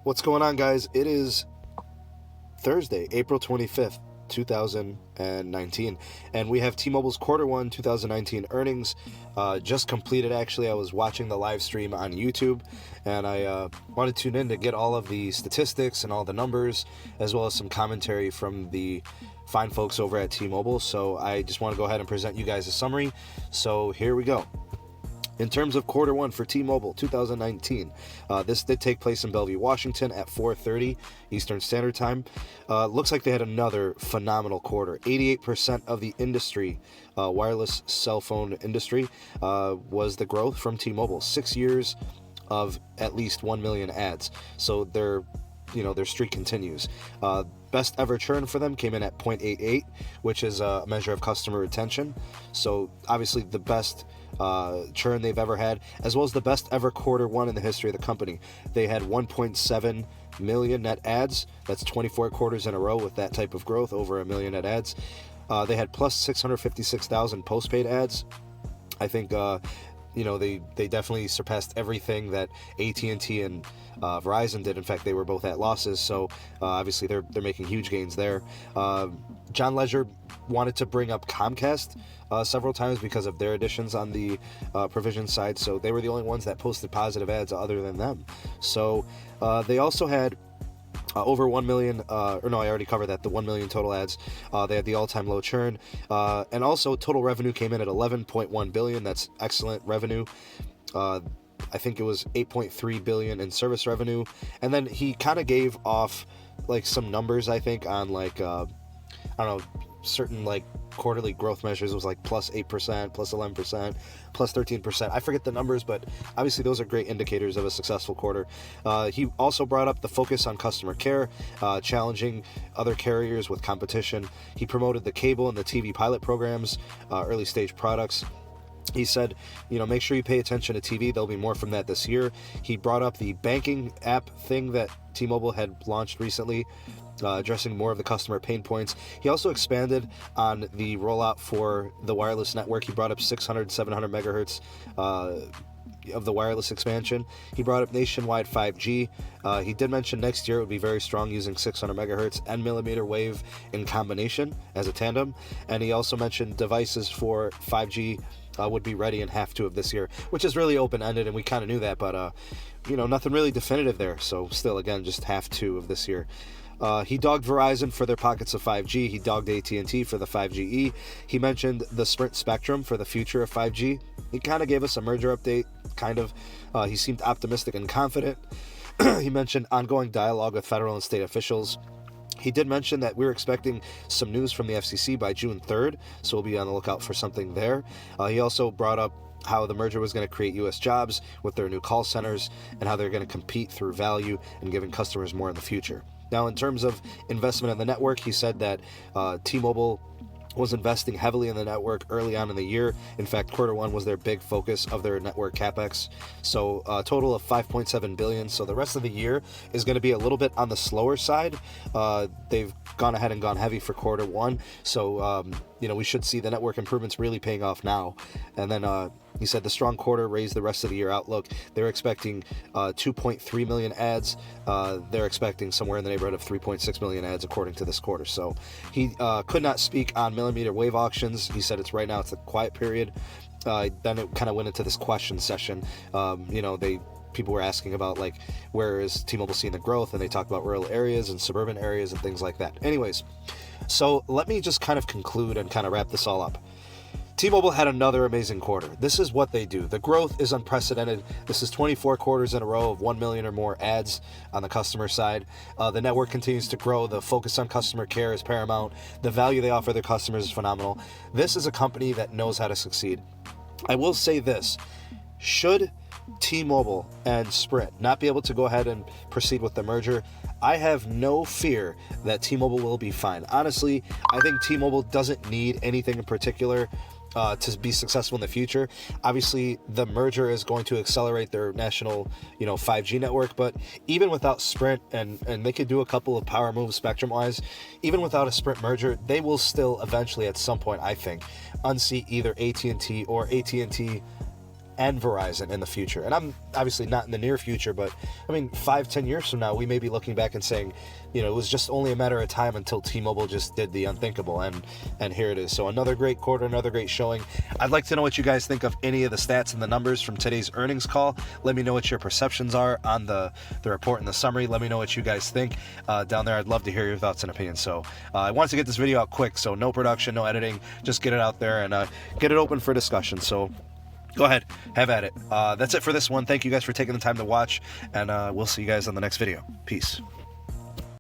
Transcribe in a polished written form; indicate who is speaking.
Speaker 1: What's going on, guys? It is Thursday, April 25th, 2019, and we have T-Mobile's Q1 2019 earnings just completed. Actually, I was watching the live stream on YouTube, and I wanted to tune in to get all of the statistics and all the numbers, as well as some commentary from the fine folks over at T-Mobile. So I just want to go ahead and present you guys a summary. So here we go. In terms of Q1 for T-Mobile 2019, this did take place in Bellevue, Washington at 4:30 Eastern Standard Time. Looks like they had another phenomenal quarter. 88% of the industry, wireless cell phone industry, was the growth from T-Mobile. 6 years of at least 1 million ads. So their streak continues. Best ever churn for them came in at 0.88, which is a measure of customer retention. So obviously the best churn they've ever had, as well as the best ever Q1 in the history of the company. They had 1.7 million net ads. That's 24 quarters in a row with that type of growth, over a million net ads. They had plus 656,000 postpaid ads. I think they definitely surpassed everything that AT&T and Verizon did. In fact, they were both at losses, so obviously they're making huge gains there. John Legere wanted to bring up Comcast several times because of their additions on the provision side, so they were the only ones that posted positive ads other than them. So they also had over 1 million, I already covered that, the 1 million total ads. They had the all-time low churn, and also total revenue came in at 11.1 billion. That's excellent revenue. I think it was 8.3 billion in service revenue, and then he kind of gave off like some numbers, I think, on like certain like quarterly growth measures. It was like plus 8%, plus 11%, plus 13%. I forget the numbers, but obviously those are great indicators of a successful quarter. He also brought up the focus on customer care, challenging other carriers with competition. He promoted the cable and the TV pilot programs, early stage products. He said, make sure you pay attention to TV. There'll be more from that this year. He brought up the banking app thing that T-Mobile had launched recently, addressing more of the customer pain points. He also expanded on the rollout for the wireless network. He brought up 600, 700 megahertz of the wireless expansion. He brought up nationwide 5G. He did mention next year it would be very strong, using 600 megahertz and millimeter wave in combination as a tandem. And he also mentioned devices for 5G would be ready in half two of this year, which is really open-ended, and we kind of knew that, but nothing really definitive there. So still, again, just half two of this year. He dogged Verizon for their pockets of 5G. He dogged AT&T for the 5GE. He mentioned the Sprint spectrum for the future of 5G. He kind of gave us a merger update, kind of. He seemed optimistic and confident. He mentioned ongoing dialogue with federal and state officials. He did mention that we're expecting some news from the FCC by June 3rd, so we'll be on the lookout for something there. He also brought up how the merger was going to create U.S. jobs with their new call centers, and how they're going to compete through value and giving customers more in the future. Now, in terms of investment in the network, he said that T-Mobile was investing heavily in the network early on in the year. In fact, Q1 was their big focus of their network capex. So a total of 5.7 billion. So the rest of the year is going to be a little bit on the slower side. They've gone ahead and gone heavy for Q1. So, we should see the network improvements really paying off now. And then he said the strong quarter raised the rest of the year outlook. They're expecting 2.3 million ads. They're expecting somewhere in the neighborhood of 3.6 million ads according to this quarter. So he could not speak on millimeter wave auctions. He said right now it's a quiet period. Then it kind of went into this question session. People were asking about like, where is T-Mobile seeing the growth, and they talked about rural areas and suburban areas and things like that. Anyways, so let me just kind of conclude and kind of wrap this all up. T-Mobile had another amazing quarter. This is what they do. The growth is unprecedented. This is 24 quarters in a row of 1 million or more ads on the customer side. The network continues to grow. The focus on customer care is paramount. The value they offer their customers is phenomenal. This is a company that knows how to succeed. I will say this. Should T-Mobile and Sprint not be able to go ahead and proceed with the merger, I have no fear that T-Mobile will be fine. Honestly, I think T-Mobile doesn't need anything in particular to be successful in the future. Obviously, the merger is going to accelerate their national, 5G network, but even without Sprint, and they could do a couple of power moves spectrum-wise, even without a Sprint merger, they will still eventually, at some point, I think, unseat either AT&T or AT&T and Verizon in the future. And I'm obviously not in the near future, but I mean, 5-10 years from now, we may be looking back and saying, you know, it was just only a matter of time until T-Mobile just did the unthinkable, and here it is. So another great quarter, another great showing. I'd like to know what you guys think of any of the stats and the numbers from today's earnings call. Let me know what your perceptions are on the report and the summary. Let me know what you guys think down there. I'd love to hear your thoughts and opinions. So I wanted to get this video out quick, so no production, no editing, just get it out there and get it open for discussion. So go ahead, have at it. That's it for this one. Thank you guys for taking the time to watch, and we'll see you guys on the next video. Peace.